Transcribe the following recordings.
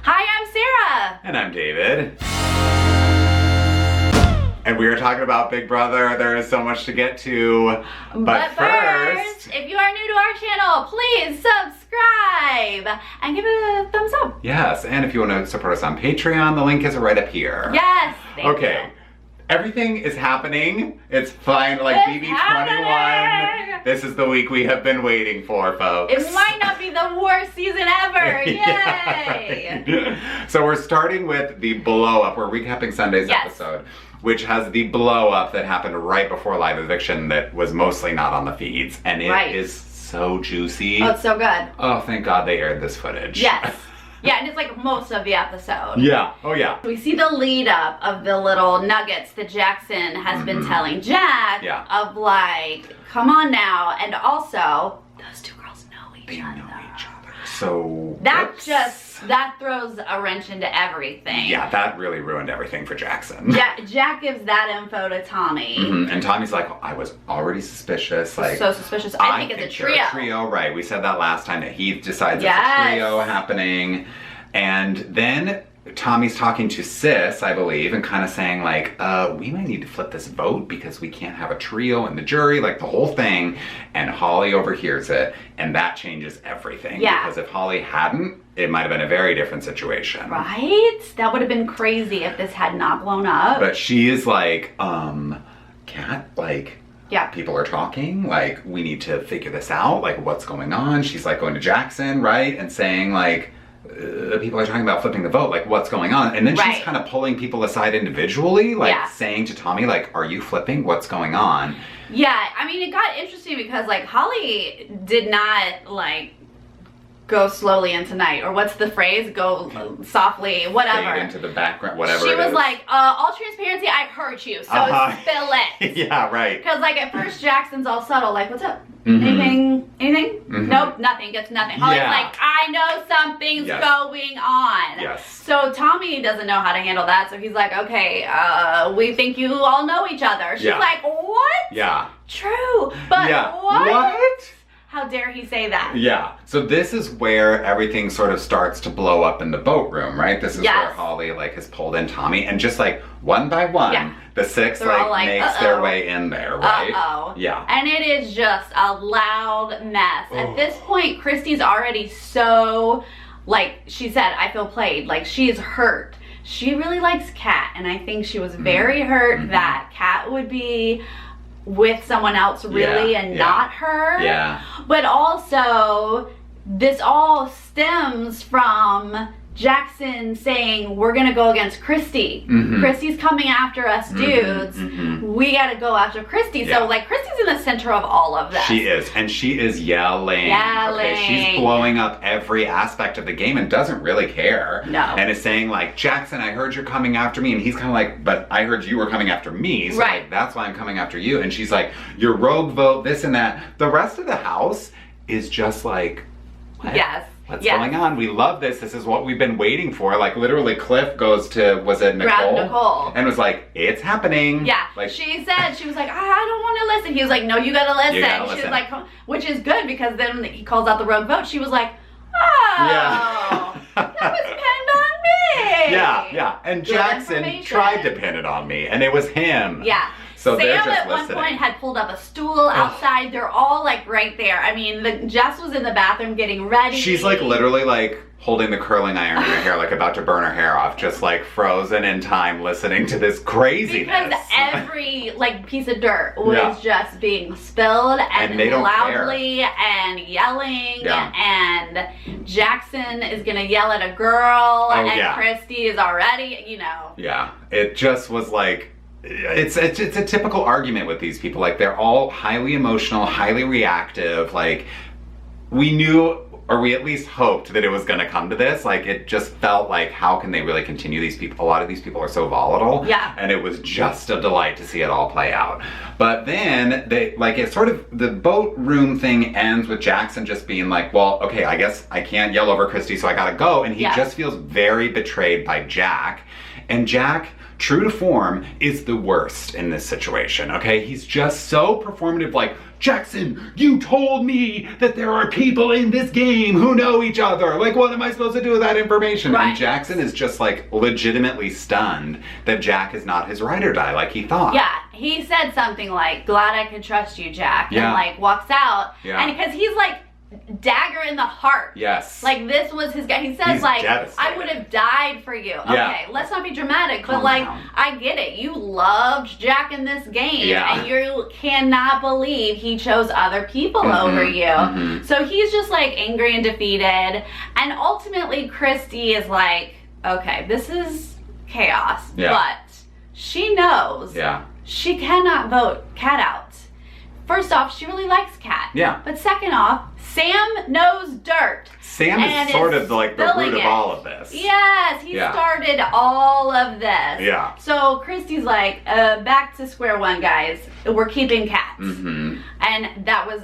Hi, I'm Sarah. And I'm David. And we are talking about Big Brother. There is so much to get to. But first, if you are new to our channel, please subscribe and give it a thumbs up. Yes, and if you want to support us on Patreon, the link is right up here. Yes, thank you. Everything is happening. It's fine, like BB21. This is the week we have been waiting for, folks. It might not be the worst season ever. Yay! Right. So we're starting with the blow up. We're recapping Sunday's episode, which has the blow up that happened right before live eviction that was mostly not on the feeds. And it is so juicy. Oh, it's so good. Oh, thank God they aired this footage. Yes. Yeah, and it's like most of the episode. Yeah, oh yeah. We see the lead up of the little nuggets that Jackson has been telling Jack of like, come on now. And also, those two girls know each other. So that throws a wrench into everything. Yeah, that really ruined everything for Jackson. Jack gives that info to Tommy. And Tommy's like, I was already suspicious. Like, so suspicious. I think it's a trio. A trio, right. We said that last time that Heath decides it's a trio happening. And then Tommy's talking to Sis, I believe, and kind of saying like, we might need to flip this vote because we can't have a trio in the jury, like the whole thing. And Holly overhears it, and that changes everything. Yeah. Because if Holly hadn't, it might have been a very different situation. Right? That would have been crazy if this had not blown up. But she is like, Kat, like, people are talking, like, we need to figure this out, like, what's going on? She's like going to Jackson, right? And saying like, people are talking about flipping the vote, like what's going on? And then she's kind of pulling people aside individually, like saying to Tommy, like, are you flipping? What's going on? Yeah, I mean, it got interesting because like Holly did not like go slowly into night, or what's the phrase? Go softly, whatever. Fade into the background, whatever She it was is. like, all transparency, I heard you, so spill it. Yeah, right. Because like at first Jackson's all subtle, like, what's up? Anything? Nope, nothing, gets nothing. Holly's like, I know something's going on. Yes. So Tommy doesn't know how to handle that, so he's like, okay, we think you all know each other. She's like, what? Yeah. True, but what? How dare he say that? Yeah. So this is where everything sort of starts to blow up in the boat room, right? This is where Holly like has pulled in Tommy, and just like one by one, the six like makes their way in there, right? Yeah. And it is just a loud mess. At this point, Christy's already so, like she said, I feel played. Like she's hurt. She really likes Kat, and I think she was very hurt that Kat would be with someone else really and not her. Yeah. But also, this all stems from Jackson saying, we're gonna go against Christy. Christy's coming after us dudes. We gotta go after Christy. So like Christy's in the center of all of this. She is, and she is yelling. Okay, she's blowing up every aspect of the game and doesn't really care. No. And is saying like, Jackson, I heard you're coming after me. And he's kind of like, but I heard you were coming after me. So like, that's why I'm coming after you. And she's like, your rogue vote, this and that. The rest of the house is just like, what? What's going on? We love this. This is what we've been waiting for. Like literally Cliff goes to, was it Nicole? Grab Nicole. And was like, it's happening. Yeah. Like, she said, she was like, I don't want to listen. He was like, no, you gotta listen. She was like, which is good because then he calls out the rogue vote. She was like, oh, that was pinned on me. Yeah. And Jackson tried to pin it on me, and it was him. Yeah. So Sam they're just at one point had pulled up a stool outside. They're all like right there. I mean, Jess was in the bathroom getting ready. She's like literally like holding the curling iron in her hair, like about to burn her hair off, just like frozen in time, listening to this craziness. Because every like piece of dirt was just being spilled and they don't loudly and yelling. And Jackson is gonna yell at a girl, and Christy is already, you know. Yeah, it just was like. It's a typical argument with these people. Like they're all highly emotional, highly reactive. Like we knew, or we at least hoped that it was going to come to this. Like it just felt like, how can they really continue? These people, a lot of these people are so volatile. Yeah. And it was just a delight to see it all play out. But then they like it sort of, the boat room thing ends with Jackson just being like, well, okay, I guess I can't yell over Christy, so I gotta go. And he just feels very betrayed by Jack. And Jack, true to form, is the worst in this situation, okay? He's just so performative, like, Jackson, you told me that there are people in this game who know each other. Like, what am I supposed to do with that information? Right. And Jackson is just like legitimately stunned that Jack is not his ride or die like he thought. Yeah, he said something like, glad I could trust you, Jack. Yeah. And like walks out. Yeah. And because he's like, dagger in the heart. Yes. Like this was his guy. He says He's like, devastated. I would have died for you. Yeah. Okay, let's not be dramatic, Calm but like, down. I get it. You loved Jack in this game, Yeah. and you cannot believe he chose other people over you. So he's just like angry and defeated. And ultimately, Christy is like, okay, this is chaos, but she knows she cannot vote Kat out. First off, she really likes Kat. Yeah. But second off, Sam knows dirt. Sam is sort of like the root of all of this. Yes, he started all of this. Yeah. So Christy's like, back to square one, guys. We're keeping Kat. Mm-hmm. And that was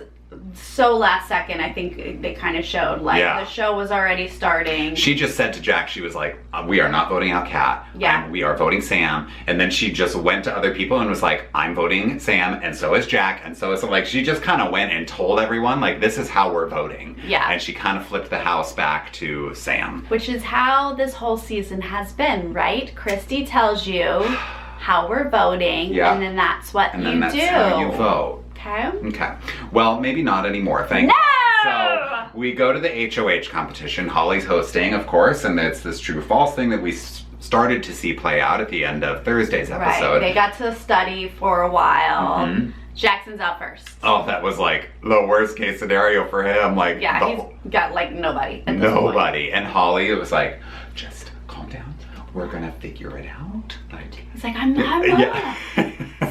so last second. I think they kind of showed like the show was already starting. She just said to Jack, she was like, we are not voting out Kat. Yeah. We are voting Sam. And then she just went to other people and was like, I'm voting Sam, and so is Jack, and so is, like, she just kind of went and told everyone, like, this is how we're voting. Yeah. And she kind of flipped the house back to Sam. Which is how this whole season has been, right? Christy tells you how we're voting, and then that's what and you then that's do. how you vote. Okay. Okay. Well, maybe not anymore. Thank No! So we go to the HOH competition. Holly's hosting, of course, and it's this true-false thing that we started to see play out at the end of Thursday's episode. Right. They got to study for a while. Jackson's out first. Oh, that was like the worst case scenario for him. Like, yeah, he's got like nobody. At this nobody. And Holly, it was like, just calm down. We're gonna figure it out. Like, he's like, I'm not.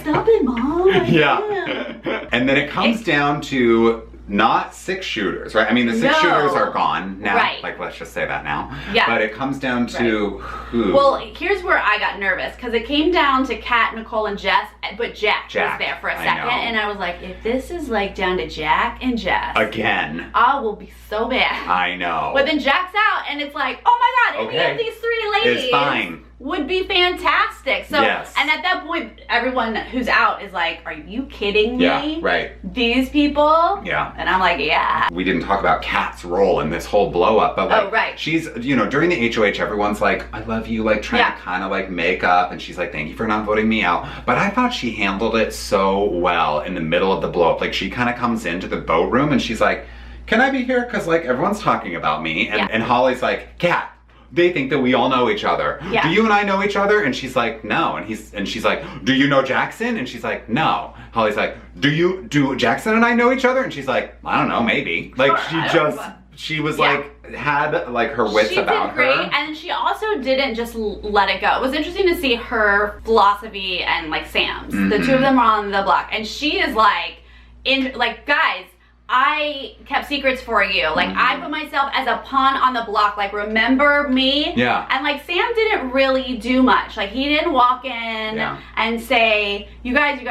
Stop it, Mom. Yeah. And then it comes down to not 6 shooters, right? I mean, the 6 shooters are gone now. Right. Like, let's just say that now. Yeah. But it comes down to who? Well, here's where I got nervous, because it came down to Kat, Nicole, and Jess, but Jack was there for a second, and I was like, if this is like down to Jack and Jess. Again. I will be so mad. I know. But then Jack's out, and it's like, oh my God, any of these 3 ladies it's fine. Would be fantastic. So, and at that point, everyone who's out is like, are you kidding me? Yeah, right. These people? Yeah. And I'm like, yeah. We didn't talk about Kat's role in this whole blow up, but like, she's, you know, during the HOH, everyone's like, I love you, like trying to kind of like make up, and she's like, thank you for not voting me out. But I thought she handled it so well in the middle of the blow up. Like, she kind of comes into the boat room and she's like, can I be here? Because like everyone's talking about me. And Holly's like, Kat, they think that we all know each other. Yeah. Do you and I know each other? And she's like, no. And she's like, do you know Jackson? And she's like, no. Holly's like, do Jackson and I know each other? And she's like, I don't know, maybe. Like, she was like, had like her wits about her. She did great, and she also didn't just let it go. It was interesting to see her philosophy and like Sam's. The two of them are on the block, and she is like, guys, I kept secrets for you. Like, I put myself as a pawn on the block. Like, remember me? Yeah. And, like, Sam didn't really do much. Like, he didn't walk in and say, you guys,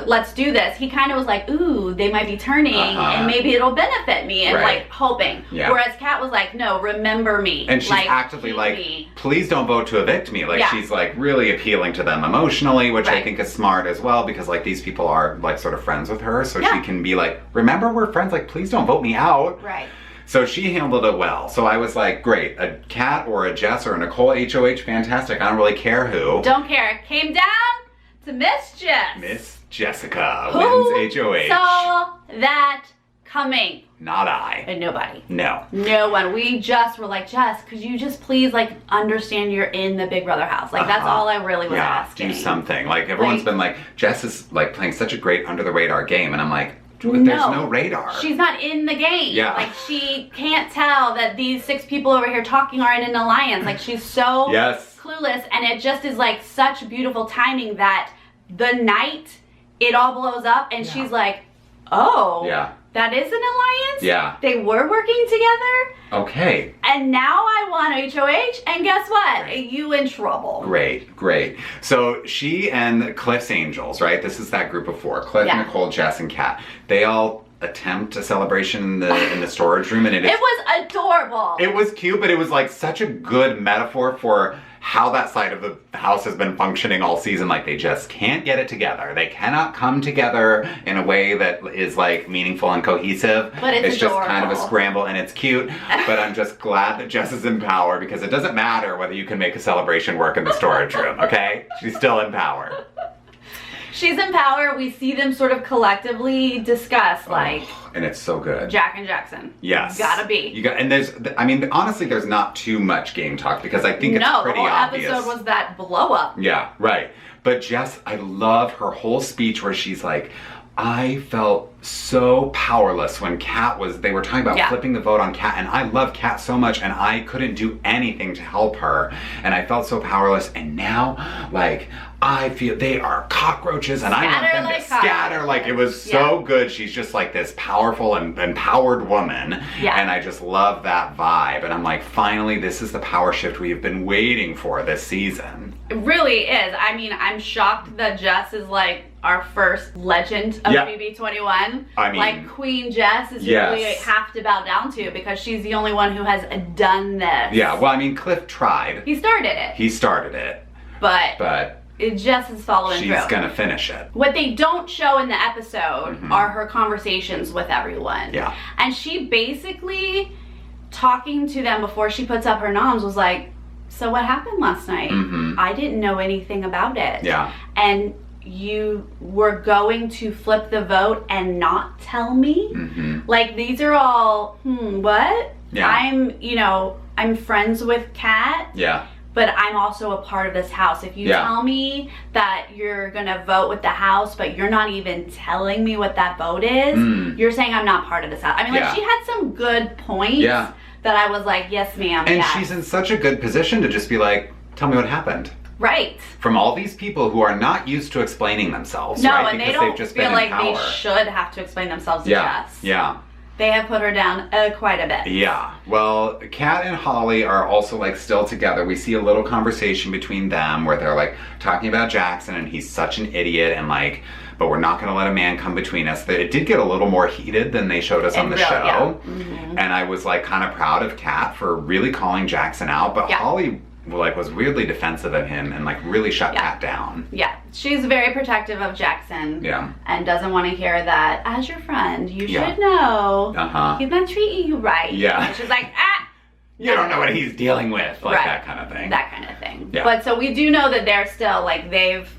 let's do this. He kind of was like, ooh, they might be turning, and maybe it'll benefit me, and, like, hoping. Yeah. Whereas Kat was like, no, remember me. And she's like, actively like, please don't vote to evict me. Like, she's, like, really appealing to them emotionally, which I think is smart as well, because, like, these people are, like, sort of friends with her, so she can be like, remember, we're friends, like, please don't vote me out. Right. So she handled it well. So I was like, great, a Kat or a Jess or a Nicole HOH, fantastic. I don't really care who. Don't care. It came down to Miss Jess. Miss Jessica wins HOH. Saw that coming? Not I. And nobody. No. No one. We just were like, Jess, could you just please, like, understand you're in the Big Brother house? Like, that's all I really was asking. Do something. Like, everyone's been like, Jess is, like, playing such a great under-the-radar game. And I'm like, there's no radar. She's not in the game. Yeah. Like, she can't tell that these 6 people over here talking are in an alliance. Like, she's so clueless. And it just is, like, such beautiful timing that the night it all blows up and she's like, oh. Yeah. That is an alliance? Yeah. They were working together? Okay. And now I want HOH, and guess what? Great. You in trouble. Great, great. So she and Cliff's Angels, right? This is that group of 4. Cliff, Nicole, Jess, and Kat. They all attempt a celebration in the storage room, and it was adorable. It was cute, but it was like such a good metaphor for how that side of the house has been functioning all season. Like, they just can't get it together. They cannot come together in a way that is like meaningful and cohesive. But it's just kind of a scramble, and it's cute. But I'm just glad that Jess is in power, because it doesn't matter whether you can make a celebration work in the storage room, okay? She's still in power. She's in power. We see them sort of collectively discuss, like... And it's so good. Jack and Jackson. Yes. Gotta be. And I mean, honestly, there's not too much game talk, because I think it's pretty obvious. No, the whole episode was that blow up. Yeah, right. But Jess, I love her whole speech where she's like, I felt so powerless when they were talking about flipping the vote on Kat, and I love Kat so much, and I couldn't do anything to help her, and I felt so powerless, and now, like, I feel they are cockroaches, and I want them to scatter. Like, it was so good. She's just like this powerful and empowered woman, and I just love that vibe, and I'm like, finally, this is the power shift we've been waiting for this season. It really is. I mean, I'm shocked that Jess is like our first legend of BB21. I mean, like, Queen Jess is really have to bow down to, because she's the only one who has done this. Yeah, well, I mean, Cliff tried. He started it. But Jess is following through. She's gonna finish it. What they don't show in the episode are her conversations with everyone. Yeah. And she basically, talking to them before she puts up her noms, was like, so what happened last night? I didn't know anything about it. Yeah. And you were going to flip the vote and not tell me? Like, these are all, what? Yeah. I'm friends with Kat. Yeah. But I'm also a part of this house. If you tell me that you're gonna vote with the house, but you're not even telling me what that vote is, you're saying I'm not part of this house. I mean, like, she had some good points that I was like, yes, ma'am. And she's in such a good position to just be like, tell me what happened. Right. From all these people who are not used to explaining themselves. No, right? And because they don't feel like they should have to explain themselves to Jess. Yeah. They have put her down quite a bit. Yeah. Well, Kat and Holly are also like still together. We see a little conversation between them where they're like talking about Jackson, and he's such an idiot, and like, but we're not going to let a man come between us. It did get a little more heated than they showed us on the show. Yeah. And I was like kind of proud of Kat for really calling Jackson out, but Holly like was weirdly defensive of him and like really shut Kat down. Yeah, she's very protective of Jackson. Yeah, and doesn't want to hear that as your friend. You should know he's not treating you right. Yeah, and she's like, you don't know what he's dealing with, like that kind of thing. That kind of thing. Yeah. But so we do know that they're still like they've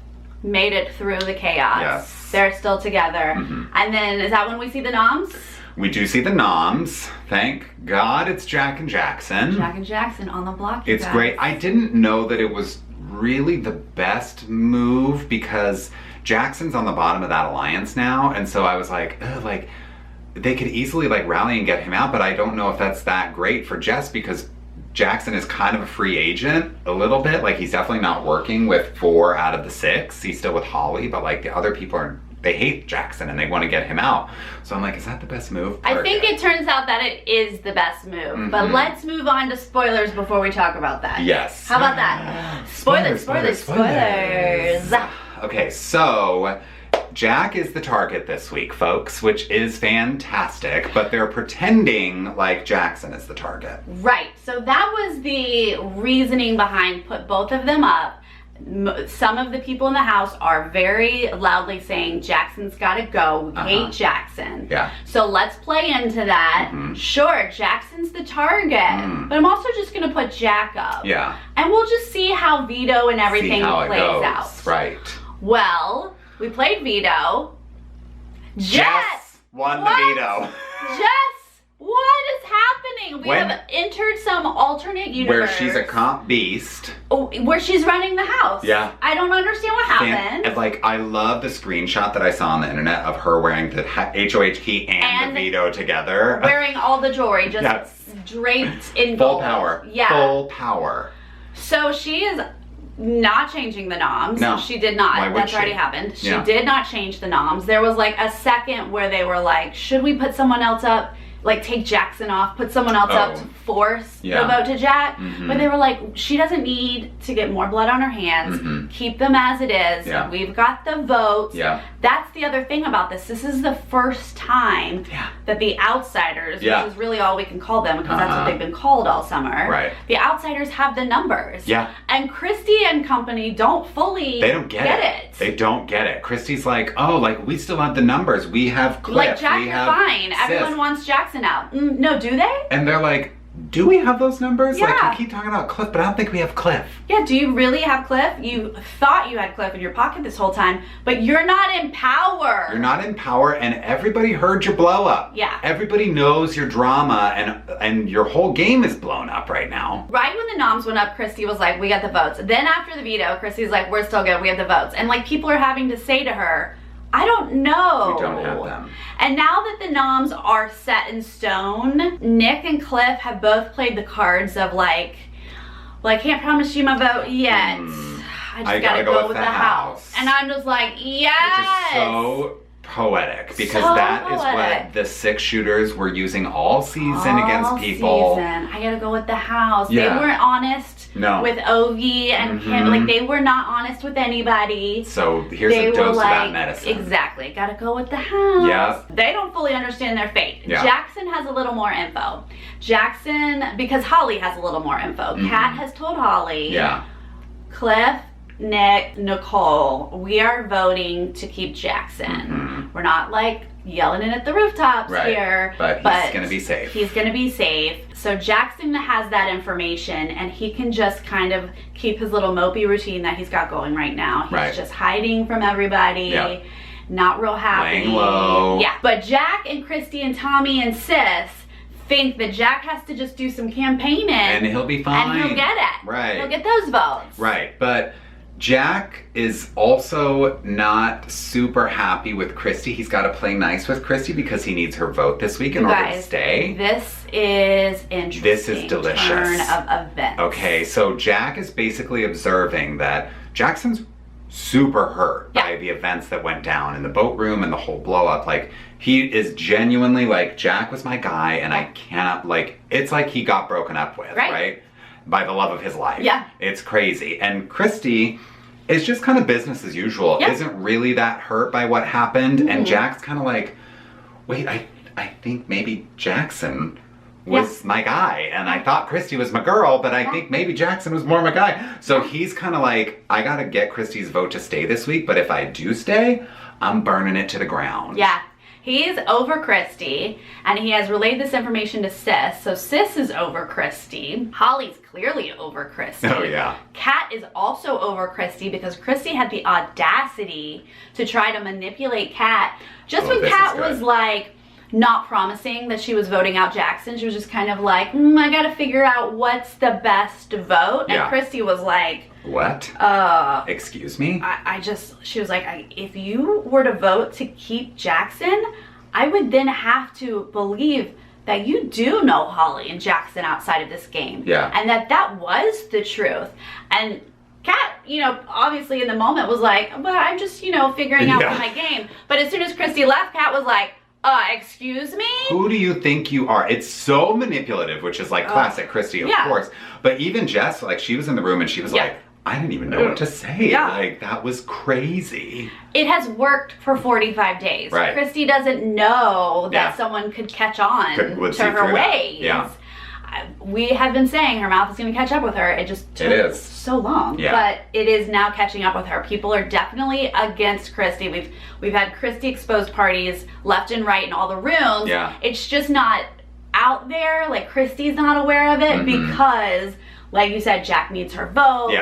made it through the chaos. Yes, they're still together. And then is that when we see the noms? We do see the noms. Thank God it's Jack and Jackson. Jack and Jackson on the block. It's great. I didn't know that it was really the best move, because Jackson's on the bottom of that alliance now, and so I was like, ugh, like they could easily like rally and get him out, but I don't know if that's that great for Jess, because Jackson is kind of a free agent a little bit. Like, he's definitely not working with 4 out of the 6. He's still with Holly, but like the other people they hate Jackson and they want to get him out. So I'm like, is that the best move? I think it turns out that it is the best move. But let's move on to spoilers before we talk about that. Yes. How about that? Spoilers. Okay, so Jack is the target this week, folks, which is fantastic, but they're pretending like Jackson is the target. Right. So that was the reasoning behind put both of them up. Some of the people in the house are very loudly saying Jackson's gotta go. We hate Jackson. Yeah. So let's play into that. Sure, Jackson's the target, but I'm also just gonna put Jack up. Yeah. And we'll just see how Veto and everything plays out. Right. Well, we played Veto. Jess won the veto. Jess! What is happening? We have entered some alternate universe. Where she's a comp beast. Oh, where she's running the house. Yeah. I don't understand what happened. And like, I love the screenshot that I saw on the internet of her wearing the HOH key and the Veto together. Wearing all the jewelry, just draped in gold. Full power. Yeah. Full power. So she is not changing the noms. No. She did not. Why would That's already happened. She did not change the noms. There was like a second where they were like, should we put someone else up? like take Jackson off, put someone else up to force the vote to Jack. But they were like, she doesn't need to get more blood on her hands. Keep them as it is. We've got the votes. That's the other thing about this. This is the first time that the outsiders, which is really all we can call them because that's what they've been called all summer. The outsiders have the numbers. And Christy and company don't fully get it. They don't get it. Christy's like, oh, like we still have the numbers. We have Cliff. Like Jack, you're fine. Everyone wants Jackson out. No, do they? And they're like, do we have those numbers? Like, you keep talking about Cliff, but I don't think we have Cliff. Yeah, do you really have Cliff? You thought you had Cliff in your pocket this whole time, but you're not in power. You're not in power, and everybody heard your blow up. Everybody knows your drama, and your whole game is blown up right now. Right when the noms went up, Christy was like, we got the votes. Then after the veto, Christy's like, we're still good, we have the votes. And like, people are having to say to her, I don't know. We don't have them. And now that the noms are set in stone, Nick and Cliff have both played the cards of like, well, I can't promise you my vote yet. I just gotta go with the house. And I'm just like, yes! Which is so poetic, because that is what the 6 shooters were using all season against people. I gotta go with the house. They weren't honest with Ovi and Kim. Like, they were not honest with anybody. So here's a dose of that medicine. Exactly. Gotta go with the house. They don't fully understand their fate. Jackson has a little more info. Because Holly has a little more info. Kat has told Holly. Cliff, Nick, Nicole, we are voting to keep Jackson. We're not like yelling it at the rooftops here. But he's gonna be safe. He's gonna be safe. So Jackson has that information, and he can just kind of keep his little mopey routine that he's got going right now. He's just hiding from everybody. Not real happy. Laying low. But Jack and Christy and Tommy and Sis think that Jack has to just do some campaigning. And he'll be fine. And he'll get it. He'll get those votes. But Jack is also not super happy with Christy. He's got to play nice with Christy because he needs her vote this week in order to stay. This is interesting. This is delicious. Turn of events. Okay, so Jack is basically observing that Jackson's super hurt by the events that went down in the boat room and the whole blow up. Like, he is genuinely like, Jack was my guy, and I cannot, like, it's like he got broken up with, right? By the love of his life. It's crazy. And Christy is just kind of business as usual. Isn't really that hurt by what happened. And Jack's kind of like, wait, I think maybe Jackson was my guy. And I thought Christy was my girl, but I think maybe Jackson was more my guy. So he's kind of like, I gotta get Christy's vote to stay this week, but if I do stay, I'm burning it to the ground. He's over Christy, and he has relayed this information to Sis. So Sis is over Christy. Holly's clearly over Christy. Kat is also over Christy because Christy had the audacity to try to manipulate Kat. Just when Kat was like, not promising that she was voting out Jackson, she was just kind of like, I gotta figure out what's the best vote. And Christy was like, what? Excuse me? She was like, if you were to vote to keep Jackson, I would then have to believe that you do know Holly and Jackson outside of this game. And that was the truth. And Kat, obviously in the moment was like, but I'm just, figuring out my game. But as soon as Christy left, Kat was like, excuse me? Who do you think you are? It's so manipulative, which is like classic Christy, of course. But even Jess, like, she was in the room and she was like, I didn't even know what to say. Like, that was crazy. It has worked for 45 days. Christy doesn't know that someone could catch on to her ways. We have been saying her mouth is going to catch up with her. It just took so long. But it is now catching up with her. People are definitely against Christy. We've had Christy exposed parties left and right in all the rooms. It's just not out there. Like, Christy's not aware of it because, like you said, Jack needs her vote.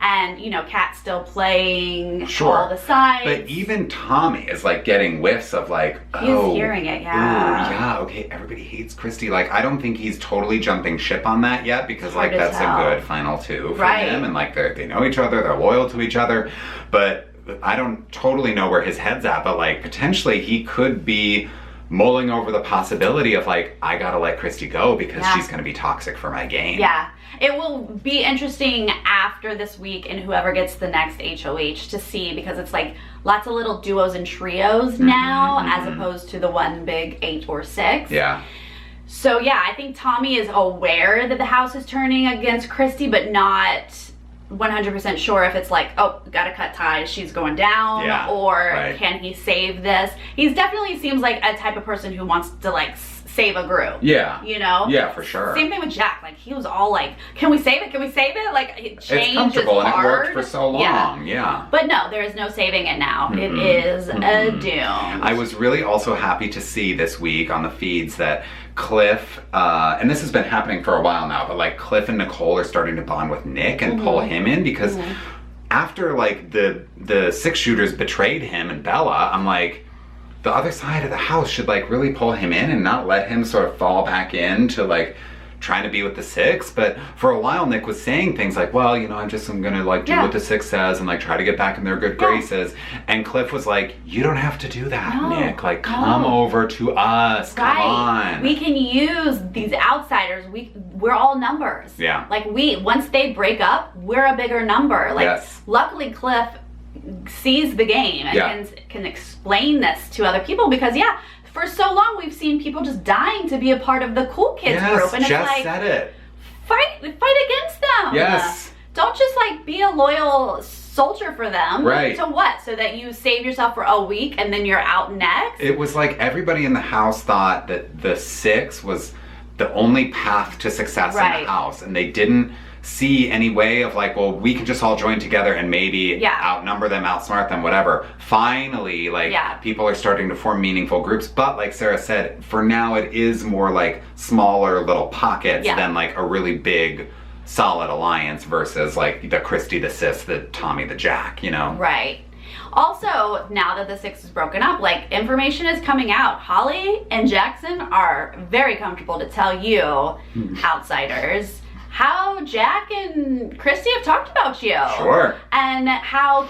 And, Kat's still playing all the sides. But even Tommy is, like, getting whiffs of, like, he's hearing it, okay, everybody hates Christy. Like, I don't think he's totally jumping ship on that yet because, like, that's a good final 2 for him. And, like, they know each other, they're loyal to each other. But I don't totally know where his head's at. But, like, potentially he could be mulling over the possibility of, like, I gotta let Christy go because she's gonna be toxic for my game. It will be interesting after this week and whoever gets the next HOH to see, because it's like lots of little duos and trios now as opposed to the one big 8 or 6. So yeah, I think Tommy is aware that the house is turning against Christy, but not 100% sure if it's like, oh, gotta cut ties, she's going down, or can he save this? He definitely seems like a type of person who wants to like save a group. Yeah. You know? Yeah, for sure. Same thing with Jack. Like, he was all like, can we save it? Can we save it? Like, it's comfortable is hard. And it worked for so long. Yeah. But no, there is no saving it now. It is a doom. I was really also happy to see this week on the feeds that Cliff, and this has been happening for a while now, but like Cliff and Nicole are starting to bond with Nick and pull him in because after like the six shooters betrayed him and Bella, I'm like, the other side of the house should like really pull him in and not let him sort of fall back into like trying to be with the six. But for a while Nick was saying things like, well, you know, I'm gonna like do what the six says and like try to get back in their good graces. And Cliff was like, you don't have to do that, Nick. Like, come over to us. Come on. We can use these outsiders. We're all numbers. Yeah. Like once they break up, we're a bigger number. Like luckily Cliff sees the game and can explain this to other people because for so long we've seen people just dying to be a part of the cool kids group, and it's like, said it. Fight against them. Yes. Don't just like be a loyal soldier for them. Right. So what? So that you save yourself for a week and then you're out next? It was like everybody in the house thought that the six was the only path to success in the house, and they didn't see any way of like, well, we can just all join together and maybe outnumber them, outsmart them, whatever. Finally, like people are starting to form meaningful groups, but like Sarah said, for now it is more like smaller little pockets than like a really big solid alliance versus like the Christy, the Sis, the Tommy, the Jack, you know? Right. Also, now that the six is broken up, like information is coming out. Holly and Jackson are very comfortable to tell you, outsiders, how Jack and Christy have talked about you. Sure. And how,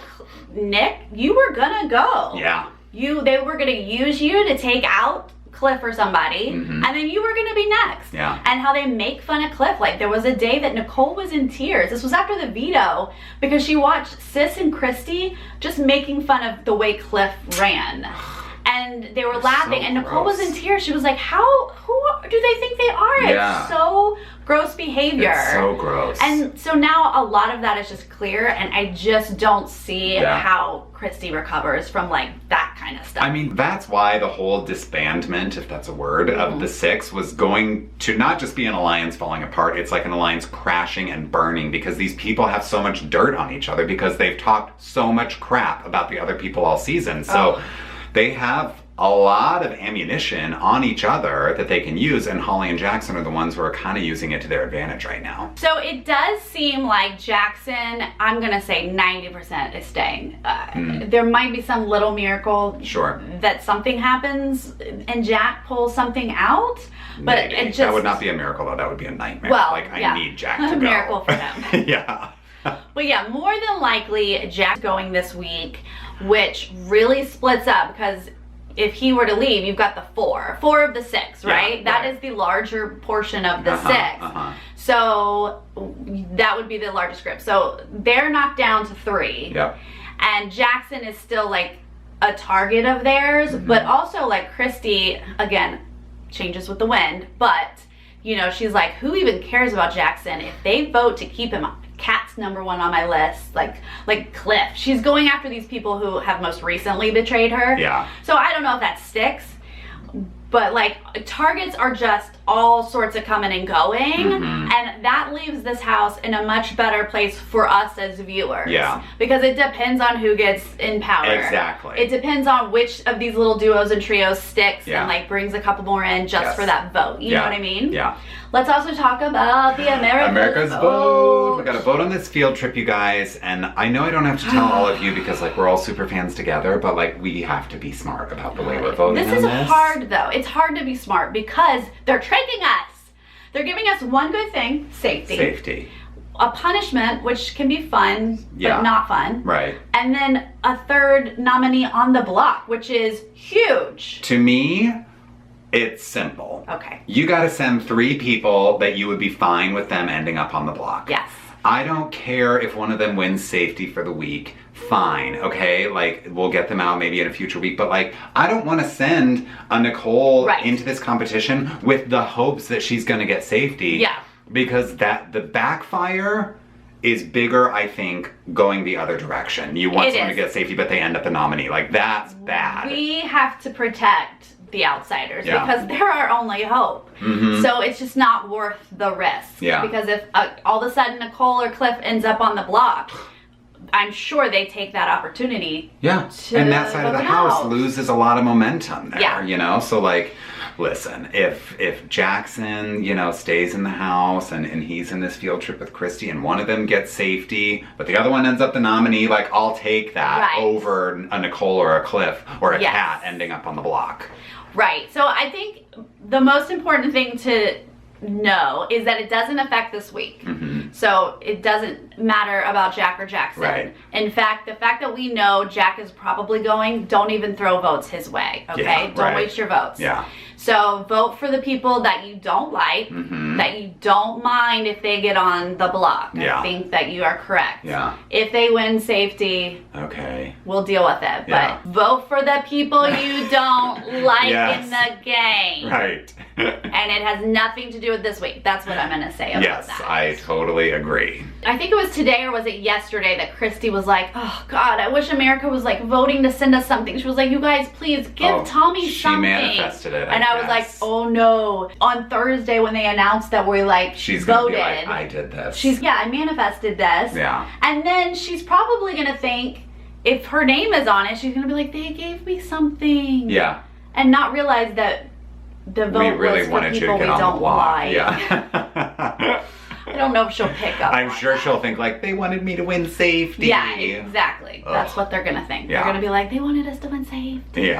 Nick, you were gonna go. Yeah. They were gonna use you to take out Cliff or somebody, and then you were gonna be next. Yeah. And how they make fun of Cliff. Like, there was a day that Nicole was in tears. This was after the veto, because she watched Sis and Christy just making fun of the way Cliff ran. And they were laughing, and Nicole was in tears. She was like, who do they think they are? It's so gross behavior. It's so gross. And so now a lot of that is just clear, and I just don't see how Christy recovers from like that kind of stuff. I mean, that's why the whole disbandment, if that's a word, of the six was going to not just be an alliance falling apart, it's like an alliance crashing and burning, because these people have so much dirt on each other because they've talked so much crap about the other people all season. So they have a lot of ammunition on each other that they can use, and Holly and Jackson are the ones who are kind of using it to their advantage right now. So it does seem like Jackson, I'm gonna say 90% is staying. There might be some little miracle that something happens and Jack pulls something out, but it just... That would not be a miracle though, that would be a nightmare. Well, like, I need Jack to go. A miracle for him. But yeah, more than likely Jack's going this week, which really splits up, because if he were to leave, you've got the four of the six, right? That is the larger portion of the six. So that would be the largest group. So they're knocked down to 3. And Jackson is still like a target of theirs, but also like Christy, again, changes with the wind, but you know, she's like, who even cares about Jackson? If they vote to keep him, Kat's number 1 on my list, like Cliff. She's going after these people who have most recently betrayed her. So I don't know if that sticks, but like targets are just all sorts of coming and going, and that leaves this house in a much better place for us as viewers. Because it depends on who gets in power. It depends on which of these little duos and trios sticks and like brings a couple more in just for that vote. You know what I mean? Let's also talk about the America's vote. We got a vote on this field trip, you guys, and I know I don't have to tell all of you because like we're all super fans together, but like we have to be smart about the way we're voting. This is hard though. It's hard to be smart because they're tricking us. They're giving us one good thing, safety. A punishment, which can be fun, but not fun. And then a third nominee on the block, which is huge. To me, it's simple. You gotta send 3 people that you would be fine with them ending up on the block. I don't care if one of them wins safety for the week. Fine, okay? Like, we'll get them out maybe in a future week, but like, I don't want to send a Nicole into this competition with the hopes that she's gonna get safety. Yeah. Because the backfire is bigger, I think, going the other direction. You want someone to get safety, but they end up the nominee. Like, that's bad. We have to protect the outsiders because they're our only hope. So it's just not worth the risk. Because if all of a sudden Nicole or Cliff ends up on the block, I'm sure they take that opportunity. And that side of the house loses a lot of momentum there, you know? So like, listen, if Jackson, you know, stays in the house and he's in this field trip with Christy and one of them gets safety, but the other one ends up the nominee, like, I'll take that over a Nicole or a Cliff or a Kat ending up on the block. Right. So I think the most important thing to know is that it doesn't affect this week. So it doesn't matter about Jack or Jackson. In fact, the fact that we know Jack is probably going, don't even throw votes his way, okay? Don't waste your votes. So vote for the people that you don't like, that you don't mind if they get on the block. I think that you are correct. If they win safety, we'll deal with it. But vote for the people you don't like in the game. And it has nothing to do with this week. That's what I'm gonna say about that. I totally agree. I think it was today or was it yesterday that Christy was like, oh God, I wish America was like voting to send us something. She was like, you guys please give Tommy something. She manifested it. And I was like, oh no. On Thursday when they announced that we're like, she's voted. Gonna be like, I did this. I manifested this. And then she's probably gonna think, if her name is on it, she's gonna be like, they gave me something. And not realize that the vote was for people we don't like. I don't know if she'll pick up. I'm sure she'll think like, they wanted me to win safety. Yeah, exactly. That's what they're gonna think. They're gonna be like, they wanted us to win safety.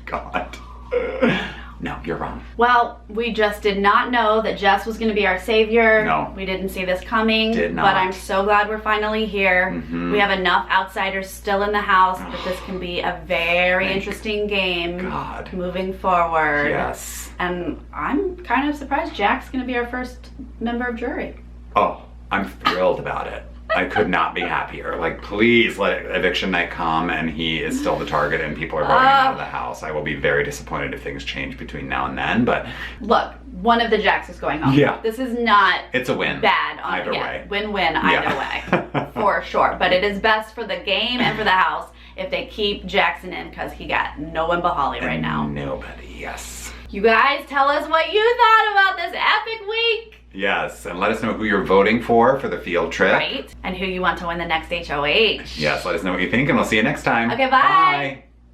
God. No, you're wrong. Well, we just did not know that Jess was gonna be our savior. No. We didn't see this coming. Did not. But I'm so glad we're finally here. We have enough outsiders still in the house that this can be a very interesting game moving forward. Yes. And I'm kind of surprised Jack's gonna be our first member of jury. Oh, I'm thrilled about it. I could not be happier. Like, please let eviction night come and he is still the target and people are voting him out of the house. I will be very disappointed if things change between now and then, but... Look, one of the Jacks is going home. This is not... It's a win. Bad. Either way. Win-win either way. For sure. But it is best for the game and for the house if they keep Jackson in because he got no one but Holly right now. Nobody, yes. You guys, tell us what you thought about this epic week. Yes, and let us know who you're voting for the field trip. Right, and who you want to win the next HOH. Yes, let us know what you think, and we'll see you next time. Okay, bye.